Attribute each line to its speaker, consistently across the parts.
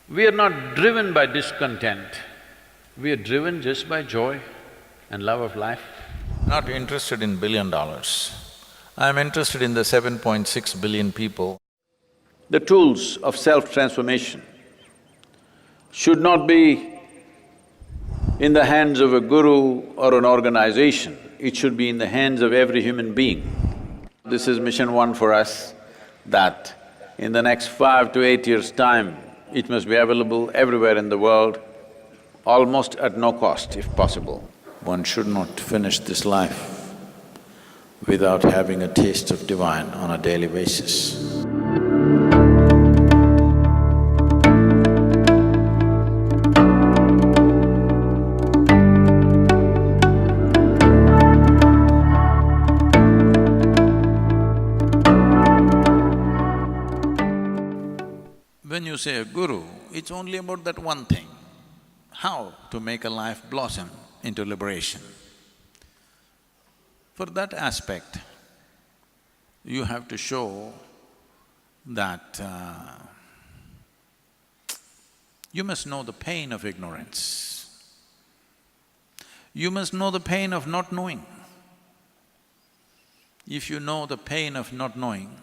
Speaker 1: We are not driven by discontent, we are driven just by joy and love of life.
Speaker 2: Not interested in $1 billion. I'm interested in the 7.6 billion people.
Speaker 1: The tools of self-transformation should not be in the hands of a guru or an organization, it should be in the hands of every human being. This is mission one for us, that in the next 5 to 8 years' time, it must be available everywhere in the world, almost at no cost if possible.
Speaker 2: One should not finish this life without having a taste of divine on a daily basis. When you say a guru, it's only about that one thing, how to make a life blossom into liberation. For that aspect, you have to show that you must know the pain of ignorance. You must know the pain of not knowing. If you know the pain of not knowing,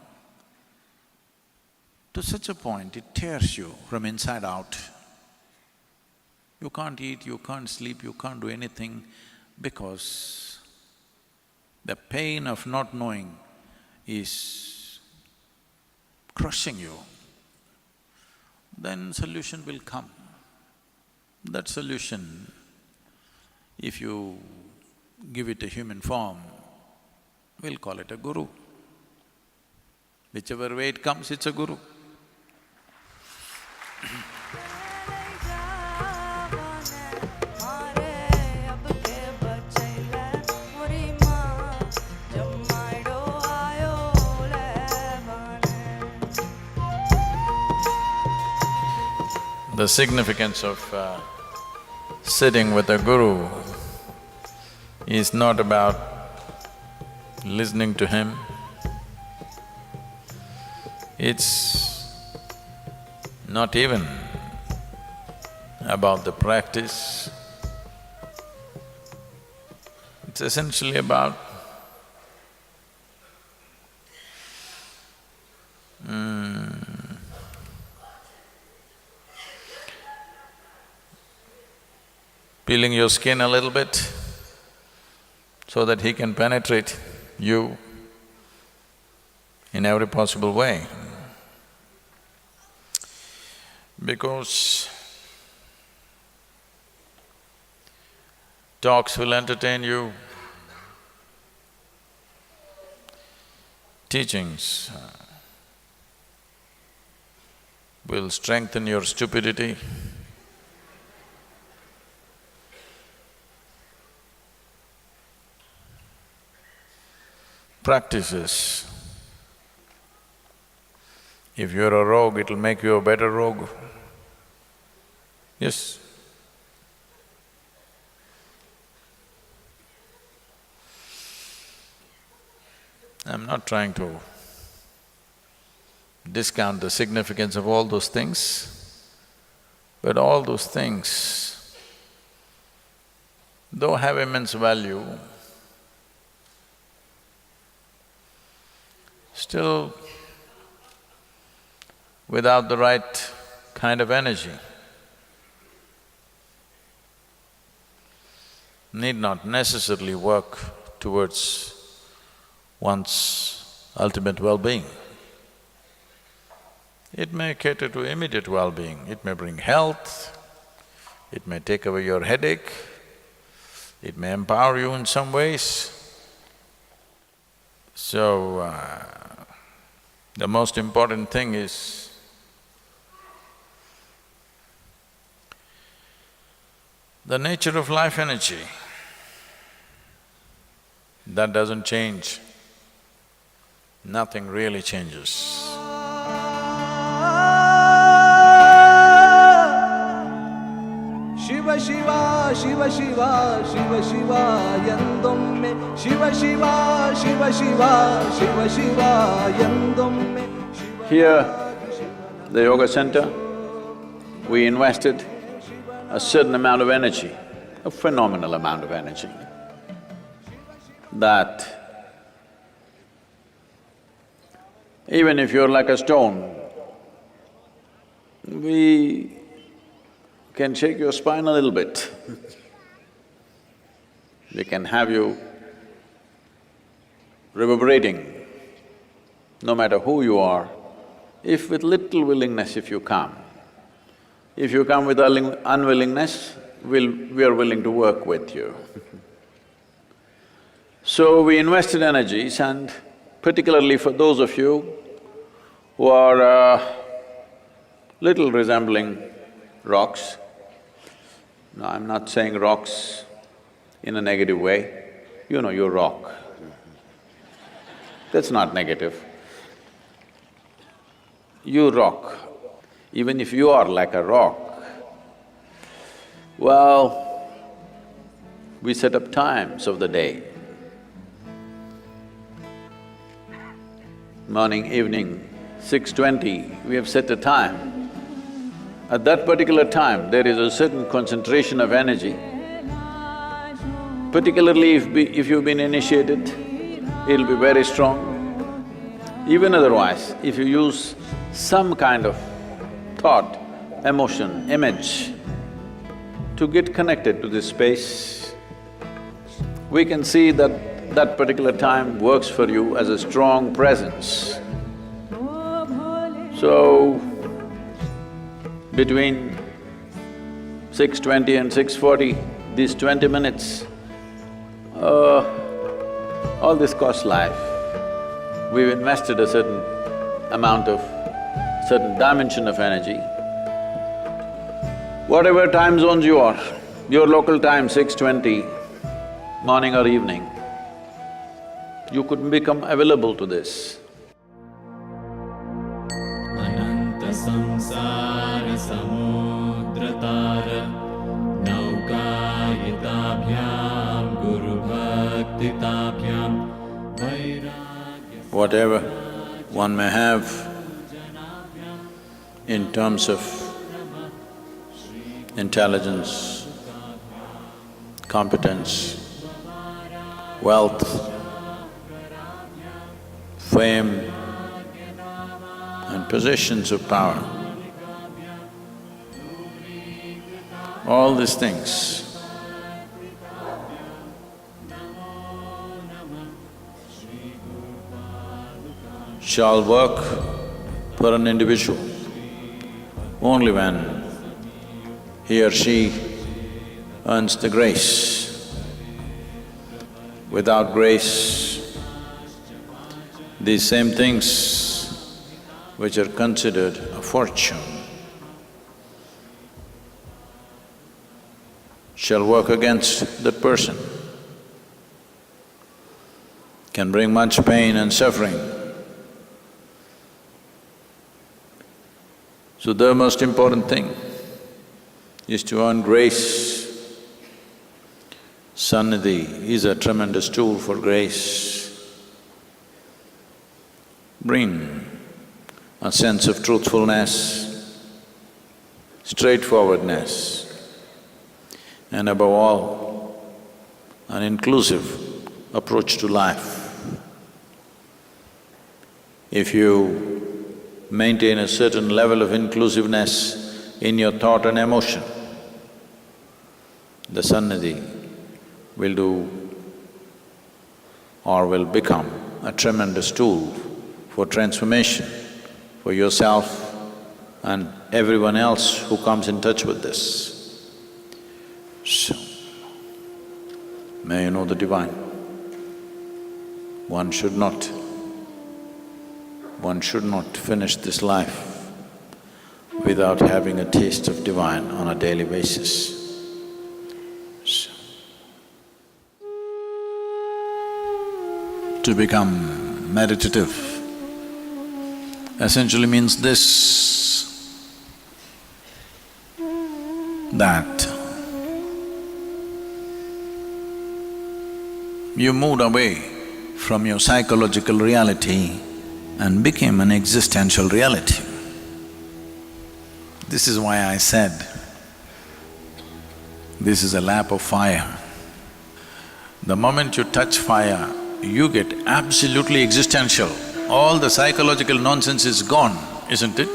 Speaker 2: to such a point it tears you from inside out. You can't eat, you can't sleep, you can't do anything because the pain of not knowing is crushing you. Then solution will come. That solution, if you give it a human form, we'll call it a guru. Whichever way it comes, it's a guru. The significance of sitting with a guru is not about listening to him, it's not even about the practice. It's essentially about peeling your skin a little bit so that he can penetrate you in every possible way. Because talks will entertain you, teachings will strengthen your stupidity. Practices, if you're a rogue, it'll make you a better rogue. Yes. I'm not trying to discount the significance of all those things, but all those things, though have immense value, still without the right kind of energy, need not necessarily work towards one's ultimate well-being. It may cater to immediate well-being, it may bring health, it may take away your headache, it may empower you in some ways. So, the most important thing is the nature of life energy. That doesn't change, nothing really changes.
Speaker 3: Shiva Shiva, Shiva Shiva, Shiva Shiva, Yandomme, Shiva Shiva, Shiva Shiva, Shiva Shiva, Yandomme.
Speaker 1: Here, the yoga center we invested a certain amount of energy, a phenomenal amount of energy, that even if you're like a stone, we can shake your spine a little bit. We can have you reverberating, no matter who you are, if with little willingness if you come. If you come with unwillingness, we are willing to work with you. So we invested energies, and particularly for those of you who are little resembling rocks. No, I'm not saying rocks in a negative way. You know, you're rock. That's not negative. You rock. Even if you are like a rock, well, we set up times of the day. Morning, evening, 6:20, we have set a time. At that particular time, there is a certain concentration of energy. Particularly if you've been initiated, it'll be very strong. Even otherwise, if you use some kind of thought, emotion, image to get connected to this space, we can see that that particular time works for you as a strong presence. So, between 6:20 and 6:40, these 20 minutes, all this costs life. We've invested a certain amount of, certain dimension of energy. Whatever time zones you are, your local time, 6:20, morning or evening, you could become available to this.
Speaker 4: Ananta samsara samudratara naukayitabhyam guru bhaktitabhyam vairagya.
Speaker 1: Whatever one may have in terms of intelligence, competence, wealth, fame, and positions of power, all these things shall work for an individual only when he or she earns the grace. Without grace, these same things which are considered a fortune shall work against that person, can bring much pain and suffering. So the most important thing is to earn grace. Sannidhi is a tremendous tool for grace. Bring a sense of truthfulness, straightforwardness, and above all, an inclusive approach to life. If you maintain a certain level of inclusiveness in your thought and emotion, the Sannidhi will do or will become a tremendous tool for transformation for yourself and everyone else who comes in touch with this. So, may you know the divine. One should not finish this life without having a taste of divine on a daily basis. So, to become meditative essentially means this, that you moved away from your psychological reality and became an existential reality.
Speaker 2: This is why I said, this is a lap of fire. The moment you touch fire, you get absolutely existential. All the psychological nonsense is gone, isn't it?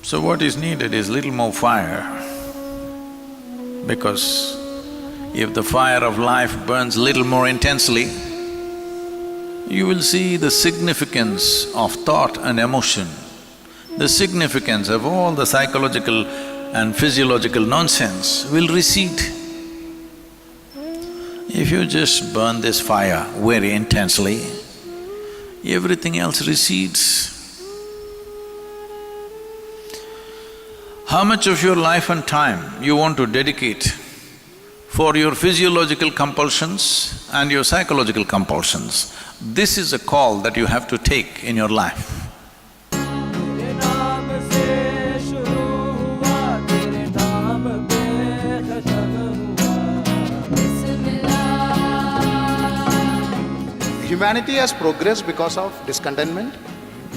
Speaker 2: So what is needed is little more fire, because if the fire of life burns little more intensely, you will see the significance of thought and emotion, the significance of all the psychological and physiological nonsense will recede. If you just burn this fire very intensely, everything else recedes. How much of your life and time you want to dedicate for your physiological compulsions and your psychological compulsions? This is a call that you have to take in your life.
Speaker 5: Humanity has progressed because of discontentment,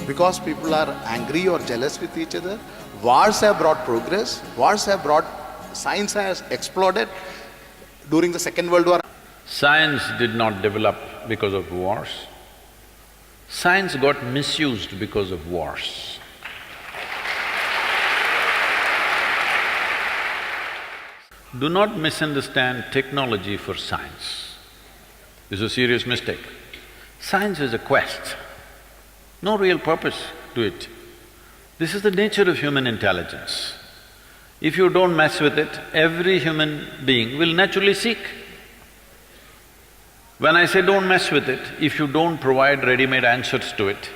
Speaker 5: because people are angry or jealous with each other. Wars have brought progress, wars have brought… science has exploded during the Second World War.
Speaker 1: Science did not develop because of wars. Science got misused because of wars. Do not misunderstand technology for science. This is a serious mistake. Science is a quest, no real purpose to it. This is the nature of human intelligence. If you don't mess with it, every human being will naturally seek. When I say don't mess with it, if you don't provide ready-made answers to it,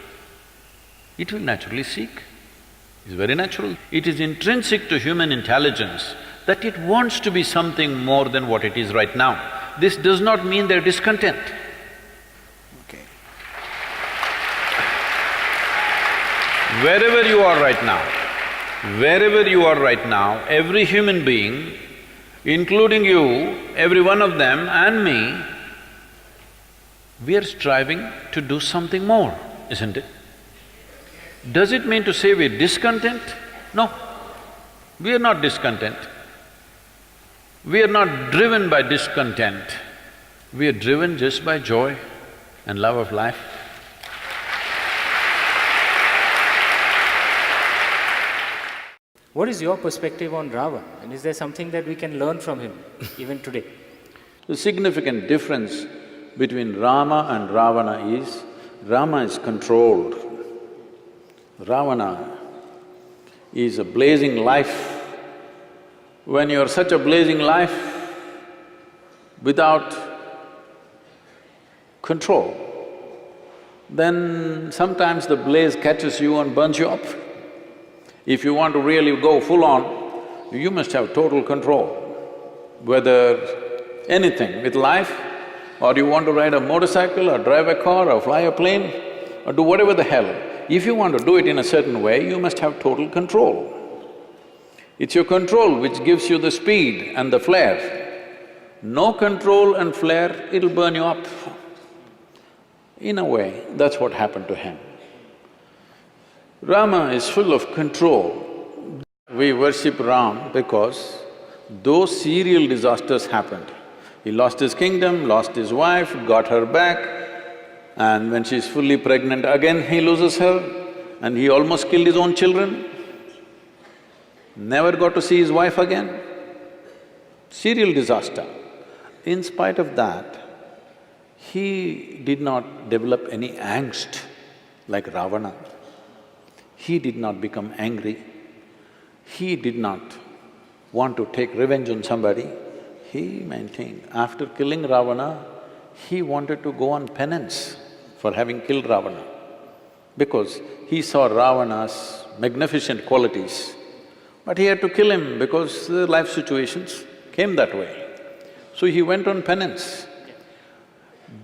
Speaker 1: it will naturally seek. It's very natural. It is intrinsic to human intelligence that it wants to be something more than what it is right now. This does not mean they're discontent.
Speaker 5: Okay.
Speaker 1: Wherever you are right now, every human being, including you, every one of them and me, we are striving to do something more, isn't it? Does it mean to say we're discontent? No, we are not discontent. We are not driven by discontent. We are driven just by joy and love of life.
Speaker 6: What is your perspective on Ravan, and is there something that we can learn from him even today?
Speaker 1: The significant difference between Rama and Ravana is, Rama is controlled. Ravana is a blazing life. When you're such a blazing life without control, then sometimes the blaze catches you and burns you up. If you want to really go full on, you must have total control. Whether anything with life, or you want to ride a motorcycle or drive a car or fly a plane or do whatever the hell, if you want to do it in a certain way, you must have total control. It's your control which gives you the speed and the flare. No control and flare, it'll burn you up. In a way, that's what happened to him. Rama is full of control. We worship Ram because those serial disasters happened. He lost his kingdom, lost his wife, got her back, and when she's fully pregnant again he loses her, and he almost killed his own children. Never got to see his wife again. Serial disaster. In spite of that, he did not develop any angst like Ravana. He did not become angry. He did not want to take revenge on somebody. He maintained. After killing Ravana, he wanted to go on penance for having killed Ravana, because he saw Ravana's magnificent qualities. But he had to kill him because the life situations came that way. So he went on penance.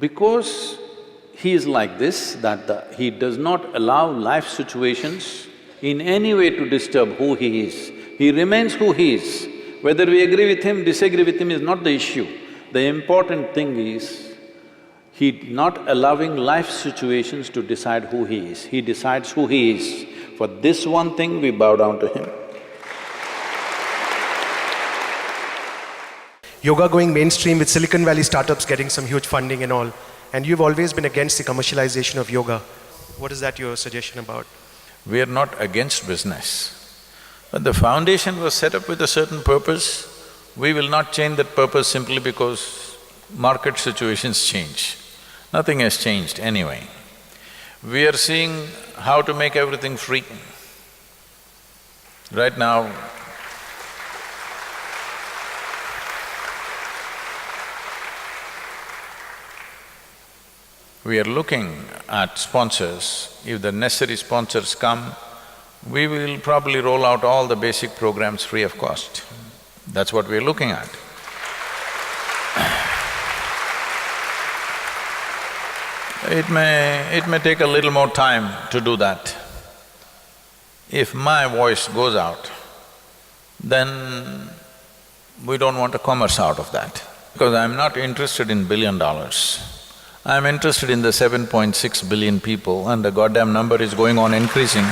Speaker 1: Because he is like this, that he does not allow life situations in any way to disturb who he is. He remains who he is. Whether we agree with him, disagree with him is not the issue. The important thing is, He not allowing life situations to decide who he is. He decides who he is. For this one thing, we bow down to him.
Speaker 7: Yoga going mainstream with Silicon Valley startups getting some huge funding and all, and you've always been against the commercialization of yoga. What is that your suggestion about?
Speaker 2: We are not against business, but the foundation was set up with a certain purpose. We will not change that purpose simply because market situations change. Nothing has changed anyway. We are seeing how to make everything free. Right now, we are looking at sponsors. If the necessary sponsors come, we will probably roll out all the basic programs free of cost. That's what we're looking at. It may take a little more time to do that. If my voice goes out, then we don't want a commerce out of that. Because I'm not interested in $1 billion. I'm interested in the 7.6 billion people, and the goddamn number is going on increasing.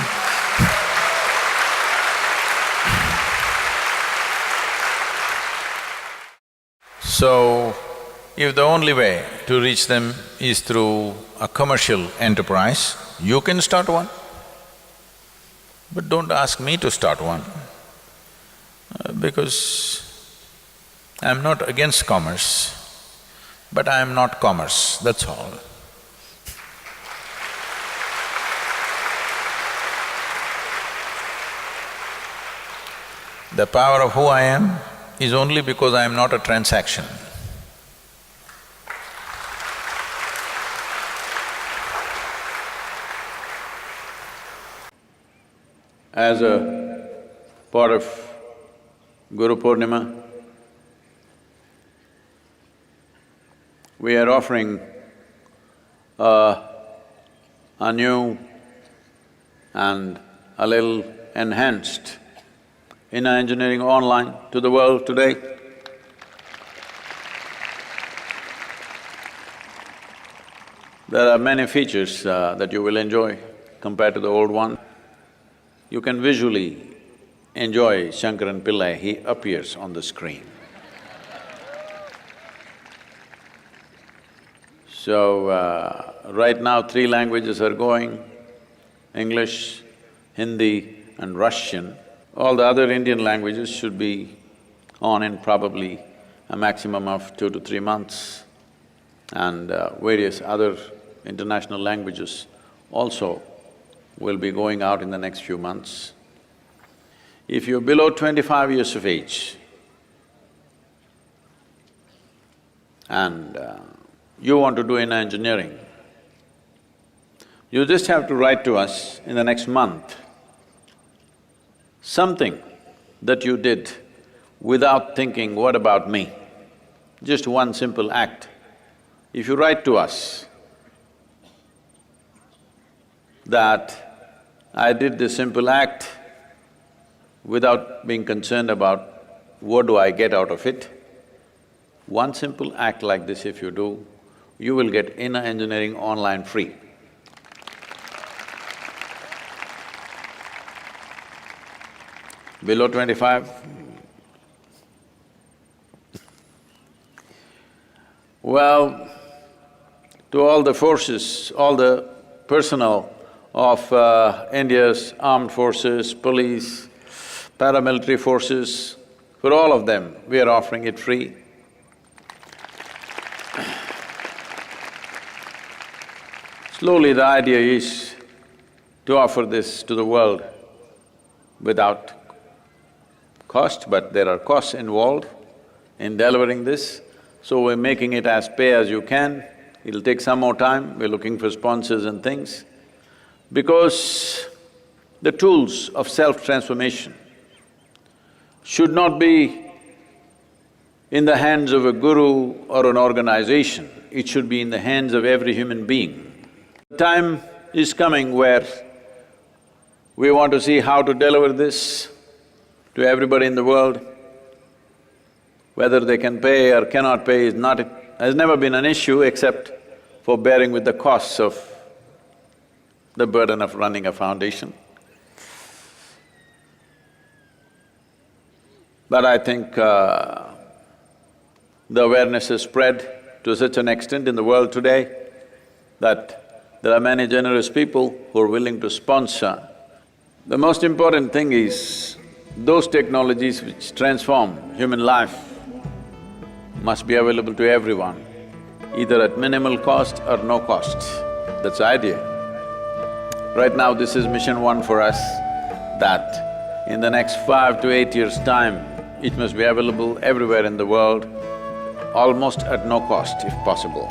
Speaker 2: So, if the only way to reach them is through a commercial enterprise, you can start one. But don't ask me to start one, because I'm not against commerce, but I am not commerce, that's all. The power of who I am is only because I am not a transaction.
Speaker 1: As a part of Guru Purnima, we are offering a new and a little enhanced inner engineering online to the world today. There are many features that you will enjoy compared to the old one. You can visually enjoy Shankaran Pillai, he appears on the screen. So, right now 3 languages are going, English, Hindi and Russian. All the other Indian languages should be on in probably a maximum of 2 to 3 months, and various other international languages also will be going out in the next few months. If you're below 25 years of age and you want to do inner engineering, you just have to write to us in the next month something that you did without thinking, what about me? Just one simple act. If you write to us that I did this simple act without being concerned about what do I get out of it, one simple act like this if you do, you will get inner engineering online free. Below 25? Well, to all the forces, all the personnel of India's armed forces, police, paramilitary forces, for all of them, we are offering it free. Slowly the idea is to offer this to the world without cost, but there are costs involved in delivering this, so we're making it as pay as you can. It'll take some more time, we're looking for sponsors and things, because the tools of self-transformation should not be in the hands of a guru or an organization, it should be in the hands of every human being. The time is coming where we want to see how to deliver this to everybody in the world. Whether they can pay or cannot pay is not… has never been an issue, except for bearing with the costs of the burden of running a foundation. But I think the awareness has spread to such an extent in the world today that there are many generous people who are willing to sponsor. The most important thing is those technologies which transform human life must be available to everyone, either at minimal cost or no cost. That's the idea. Right now, this is mission one for us, that in the next 5 to 8 years' time, it must be available everywhere in the world, almost at no cost if possible.